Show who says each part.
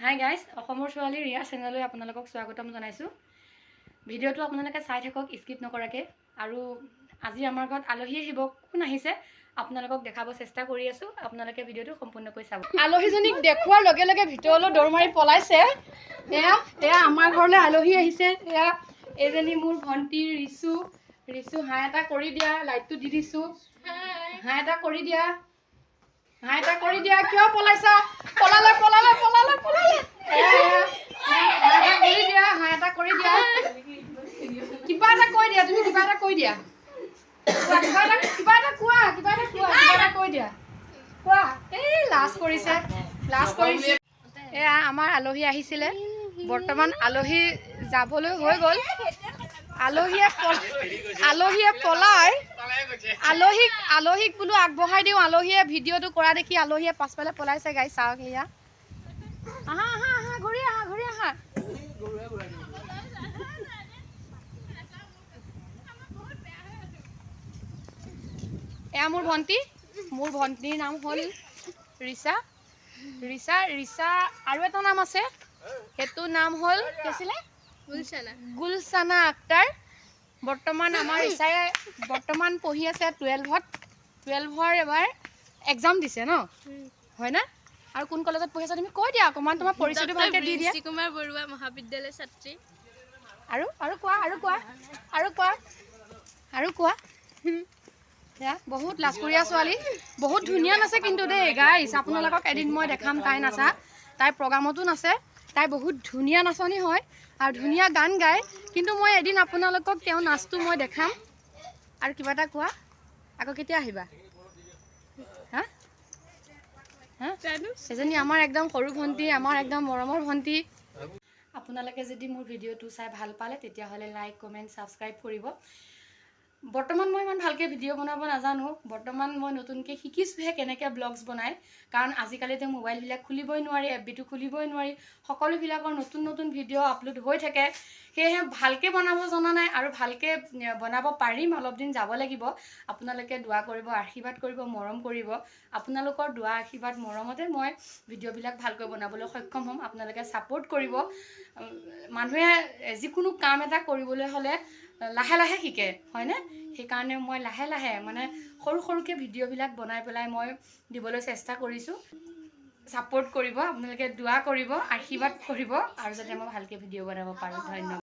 Speaker 1: Hi guys, অসমৰ ছোৱালী ৰিয়া চেনেললৈ আপোনালোকক স্বাগতম জনাইছোঁ। ভিডিঅ'টো আপোনালোকে চাই থাকক স্কিপ নকৰাকৈ। আৰু আজি আমাৰ ঘৰত আলহী আহিব, কোন আহিছে আপোনালোকক দেখাব চেষ্টা কৰি আছোঁ। আপোনালোকে ভিডিঅ'টো সম্পূৰ্ণকৈ চাব। আলহীজনীক দেখুৱাৰ লগে লগে ভিতৰলৈ দৌৰ মাৰি পলাইছে। এয়া আমাৰ ঘৰলৈ আলহী আহিছে। এয়া এইজনী মোৰ ভণ্টি ৰিচু। হাই এটা কৰি দিয়া, লাইটটো দি দিছোঁ। হাই এটা কৰি দিয়া, কিয় পলাইছা? পলালে হাই এটা কৰি দিয়া। কিবা এটা কৈ দিয়া, তুমি কিবা এটা কৈ দিয়া, কিবা এটা কৈ দিয়া, কোৱা। এই লাজ কৰিছে। এয়া আমাৰ আলহী আহিছিলে, বৰ্তমান আলহী যাবলৈ হৈ গ'ল। আলহীয়ে পলাই আলহীক বোলো আগবঢ়াই দিওঁ। আলহীয়ে ভিডিঅ'টো কৰা দেখি আলহীয়ে পাছফালে পলাইছে। গাই চাওক, সেয়া আহা ঘূৰি আহা। এয়া মোৰ ভণ্টিৰ নাম হ'ল ৰিচা। আৰু এটা নাম আছে, সেইটো নাম হ'ল কি আছিলে? গুলচানা আক্তাৰ। বৰ্তমান আমাৰ ৰিচাই পঢ়ি আছে 12ৰ এবাৰ এক্সাম দিছে ন, হয় না? আৰু কোন কলেজত পঢ়ি আছা তুমি কৈ দিয়া অকণমান, তোমাৰ পৰিচয়টো ভালকৈ দি দিয়া।
Speaker 2: কুমাৰ বৰুৱা মহাবিদ্যালয় ছাত্ৰী।
Speaker 1: আৰু কোৱা। বহুত লাজকুৰীয়া ছোৱালী, বহুত ধুনীয়া নাচে কিন্তু দেই গাইছ। আপোনালোকক এদিন মই দেখাম তাই নাচা, তাই প্ৰগ্ৰামতো নাচে। তাই বহুত ধুনীয়া নাচনি হয় আৰু ধুনীয়া গান গায়। কিন্তু মই এদিন আপোনালোকক তেওঁ নাচটো মই দেখাম। আৰু কিবা এটা কোৱা, আকৌ কেতিয়া আহিবা? এজনী আমাৰ একদম সৰু ভণ্টি, আমাৰ একদম মৰমৰ ভণ্টি। আপোনালোকে যদি মোৰ ভিডিঅ'টো চাই ভাল পালে তেতিয়াহ'লে লাইক, কমেণ্ট, ছাবস্ক্ৰাইব কৰিব। বৰ্তমান মই ইমান ভালকৈ ভিডিঅ' বনাব নাজানো। বৰ্তমান মই নতুনকৈ শিকিছোঁহে কেনেকৈ ব্লগছ বনায়। কাৰণ আজিকালিতো মোবাইলবিলাক খুলিবই নোৱাৰি, FB খুলিবই নোৱাৰি। সকলোবিলাকৰ নতুন ভিডিঅ' আপলোড হৈ থাকে। সেয়েহে ভালকৈ বনাব জনা নাই, আৰু ভালকৈ বনাব পাৰিম। অলপ দিন যাব লাগিব। আপোনালোকে দোৱা কৰিব, আশীৰ্বাদ কৰিব, মৰম কৰিব। আপোনালোকৰ দোৱা, আশীৰ্বাদ, মৰমতে মই ভিডিঅ'বিলাক ভালকৈ বনাবলৈ সক্ষম হ'ম। আপোনালোকে ছাপোৰ্ট কৰিব। মানুহে যিকোনো কাম এটা কৰিবলৈ হ'লে লাহে লাহে শিকে, হয়নে? সেইকাৰণে মই লাহে মানে সৰুকৈ ভিডিঅ'বিলাক বনাই পেলাই মই দিবলৈ চেষ্টা কৰিছোঁ। ছাপোৰ্ট কৰিব, আপোনালোকে দোৱা কৰিব, আশীৰ্বাদ কৰিব, আৰু যাতে মই ভালকৈ ভিডিঅ' বনাব পাৰোঁ। ধন্যবাদ।